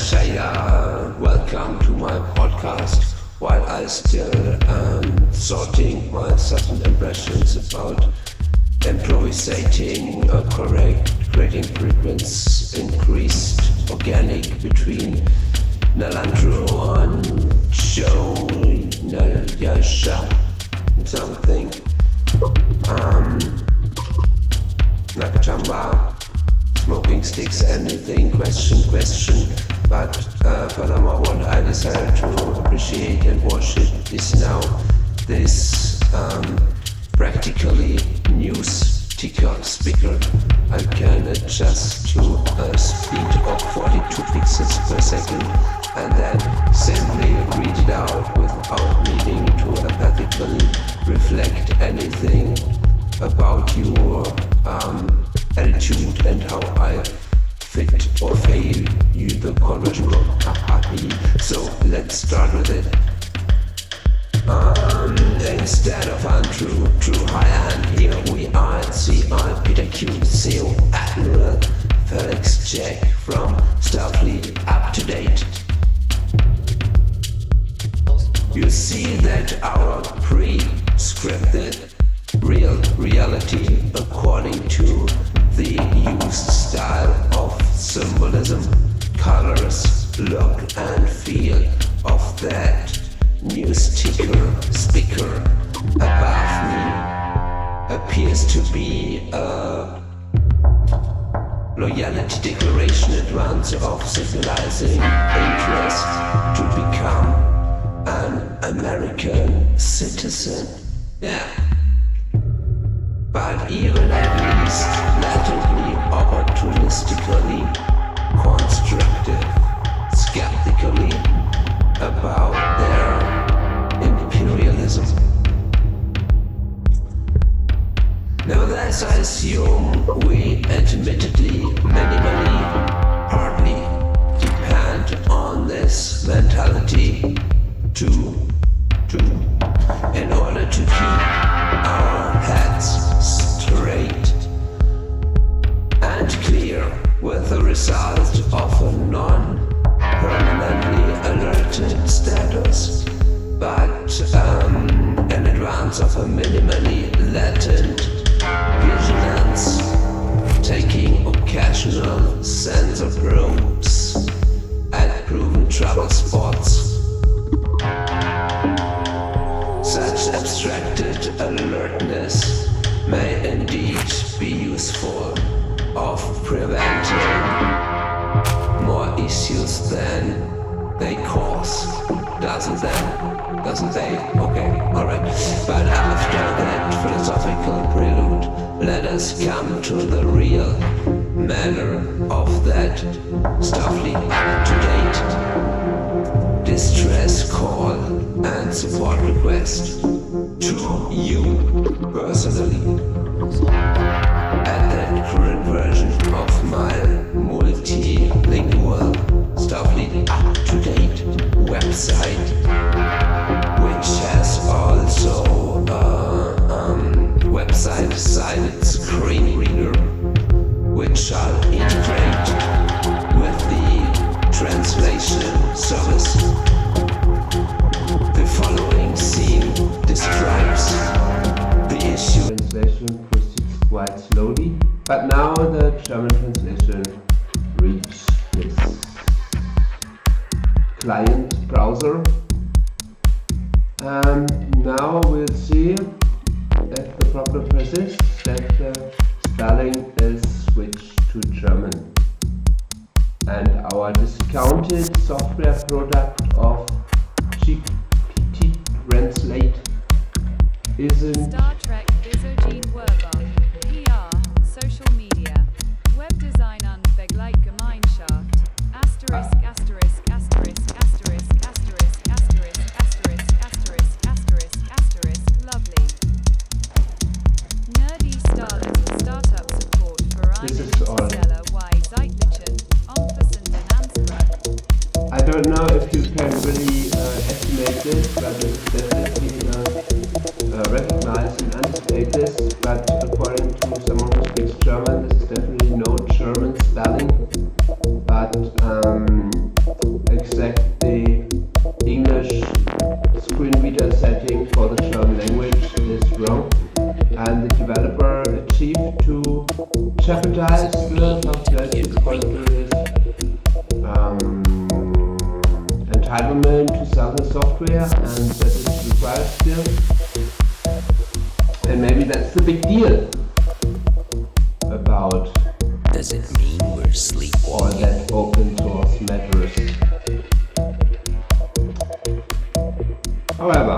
Shaya, welcome to my podcast. While I still am sorting my sudden impressions about improvisating a correct grading frequency increased organic between Nalandro and Joe Nayasha something Nakachamba smoking sticks, anything, question. But furthermore, what I decided to appreciate and worship is now this practically news ticker speaker. I can adjust to a speed of 42 pixels per second and then simply read it out without needing to apathically reflect anything about your attitude and how I fit or fail you the conversion of So let's start with it. Instead of untrue, true high end, here we are at CI Peter Q, CO Admiral Felix Jack from Starfleet Up to Date. You see that our pre-scripted reality according to the used style of symbolism, colors, look and feel of that news ticker speaker above me appears to be a loyalty declaration advance of civilizing interest to become an American citizen. Yeah. But even at least latently opportunistically constructive, skeptically about their imperialism. Nevertheless, I assume we admittedly, minimally, hardly depend on this mentality in order to keep our heads straight and clear, with the result of a non-permanently alerted status, but in advance of a minimally latent vigilance, taking occasional sensor probes at proven trouble spots. Such abstracted alertness may indeed be useful of preventing more issues than they cause. Doesn't they? Okay, alright. But after that philosophical prelude, let us come to the real manner of that Starfleet Up to Date distress call and support request to you personally at that current version of my multilingual Starfleet Up to Date website, which has also a website-sided screen reader, which shall integrate with the translation service. The following scene describes the issue. Translation proceeds quite slowly, but now the German translation reaches this client browser, and now we'll see if the problem persists, that the spelling is switched to German, and our discounted software product of GPT Translate isn't Star Trek Bizogene Werbach, PR, social media, web design und Begleitgemeinschaft, asterisk asterisk asterisk asterisk asterisk asterisk asterisk asterisk asterisk asterisk lovely. Nerdy Starlets Startup Support für This einen is all. Seller Y Zeitlichen, umfassenden Ansprache. I don't know if you can really estimate this, but it's definitely recognize and anticipate this, but according to someone who speaks German, this is definitely no German spelling, but English screen reader setting for the German language is wrong, and the developer achieved to jeopardize the functionality because of his entitlement to sell the software, and that is required still. And maybe that's the big deal about Does it mean we're all sleepwalking? that open source matters. However,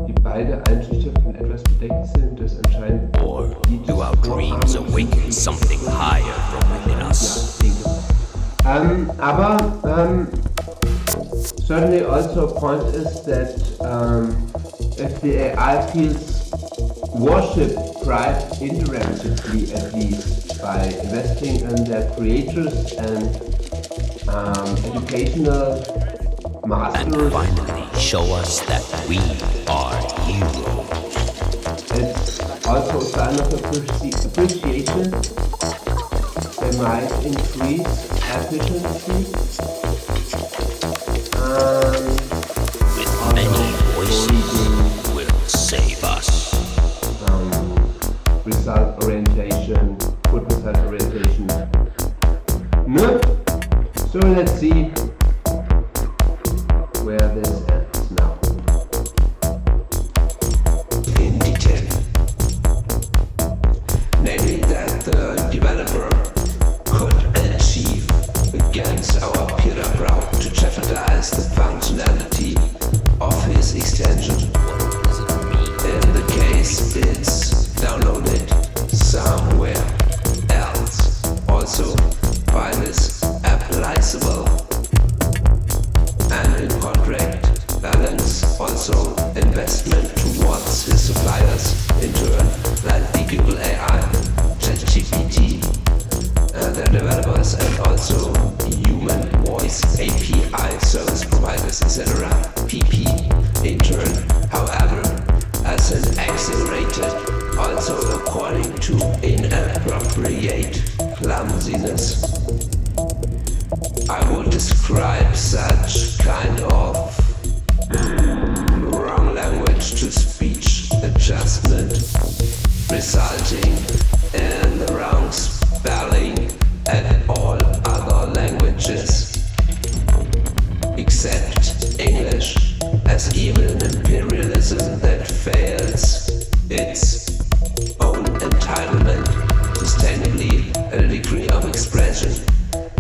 die beide Einschüchterungen etwas bedeckt sind, das anscheinend Or do our dreams awaken something higher from within us? Aber certainly also a point is that if the AI feels worship pride indirectly at least by investing in their creators and educational And masters, finally show us that we are heroes. it's also a sign of appreciation. They might increase efficiency. With many voices will save us. Result orientation, good result orientation. No? So let's see where this ends now. In detail. Namely that the developer could achieve against our peer route to jeopardize the functionality of his extension. In the case it's downloaded somewhere else. Also while it's applicable and in contract balance also investment towards his suppliers in turn like the Google AI, ChatGPT, their developers and also human voice API service providers etc. PP in turn however as an accelerated also according to inappropriate clumsiness. I would describe such kind of wrong language to speech adjustment resulting in the wrong spelling at all other languages except English as evil imperialism that fails its own entitlement sustainably at a degree of expression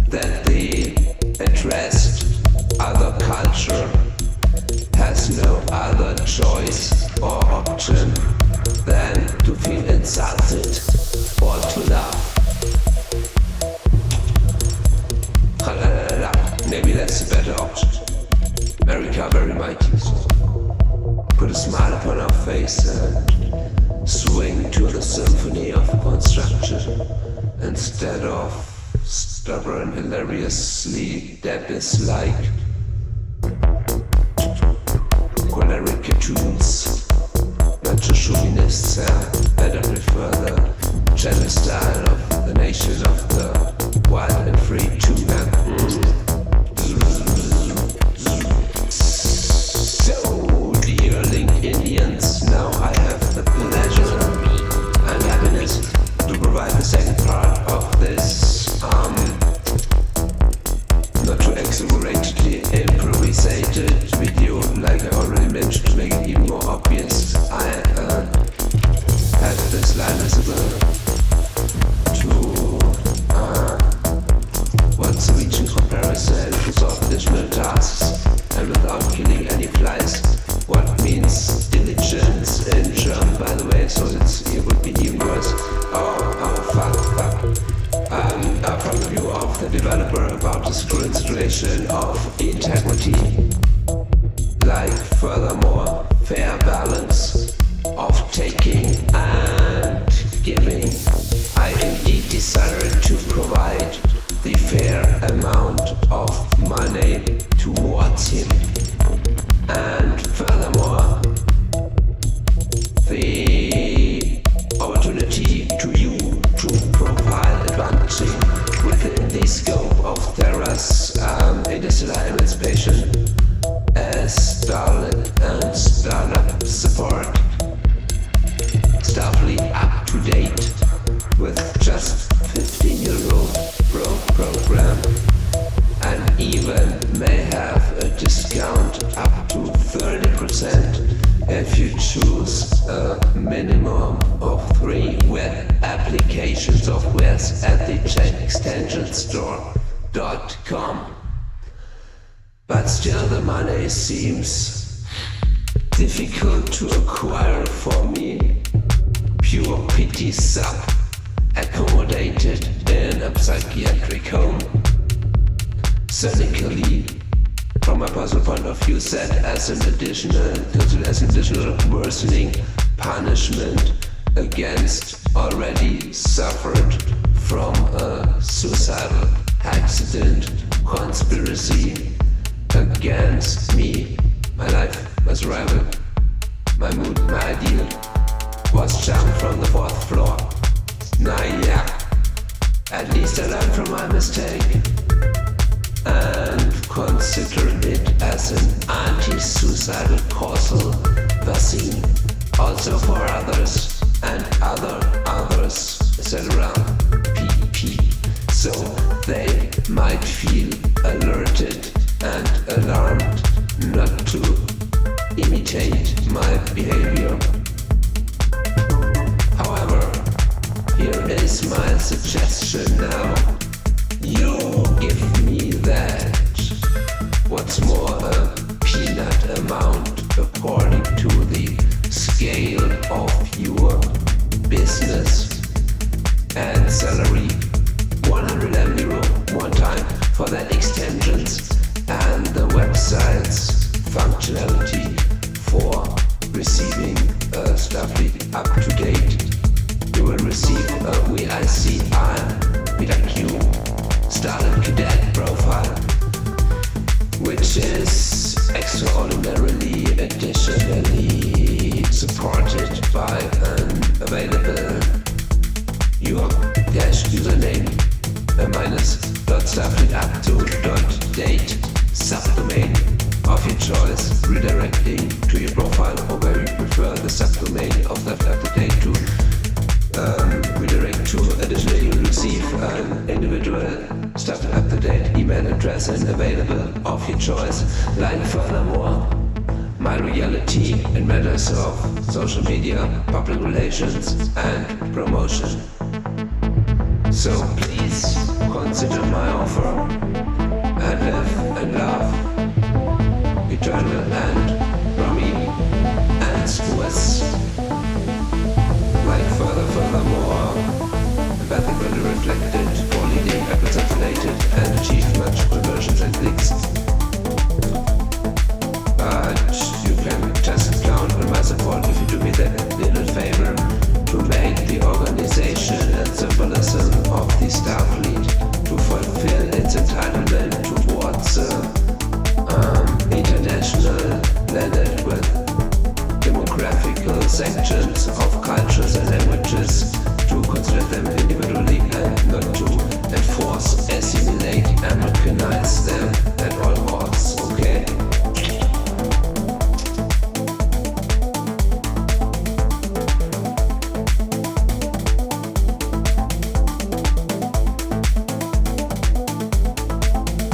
that the addressed other culture has no other choice or option than to feel insulted or to laugh. Maybe that's a better option. America very mighty. Put a smile upon our face and swing to the symphony of construction instead of stubborn, hilariously Debis-like choleric cartoons. Not just chauvinists, better prefer the gentle style of the nation of the wild and free tuna. So, dear Link Indians, now I have the pleasure and happiness to provide the second part of this not too exaggeratedly improvisated video, like I already mentioned, to make it even more obvious. I had this line visible to what's the reaching comparison to solve additional tasks and without killing any flies. What means diligence in German, by the way, so it would be even worse. Fuck. From the view of the developer about this current situation of integrity, like furthermore fair balance of taking and giving. I indeed decided to provide the fair amount of money towards him, and furthermore the opportunity to you to provide advancing within the scope of their us interstellar emancipation as Starlink and startup support. Starfleet up to date with just €15 program, and even may have a discount up to 30% if you choose a minimum of 3 web application softwares at the extensionstore.com. But still the money seems difficult to acquire for me. Pure pity sub, accommodated in a psychiatric home. Cynically, from a personal point of view, set as an additional worsening punishment against already suffered from a suicidal accident conspiracy against me. My life was rival, my mood, my ideal was jumped from the 4th floor. Nah, yeah, at least I learned from my mistake and considered it as an anti-suicidal causal vaccine, also for others and others set around PP, so they might feel alerted and alarmed not to imitate my behavior. However, here is my suggestion now. You give me that. What's more, a peanut amount according to the scale of your business and salary. €100 one time for the extensions and the website's functionality for receiving Starfleet up to date. You will receive a VICI PW Starlink Cadet profile, which is extraordinarily additionally supported by an available your username -.starfleet up to .date subdomain of your choice, redirecting to your profile, or where you prefer the subdomain of that up to date to redirect to. Additionally, you receive an individual Starfleet up to date email address and available of your choice. Like furthermore, my reality in matters of social media, public relations, and promotion. So please consider my offer.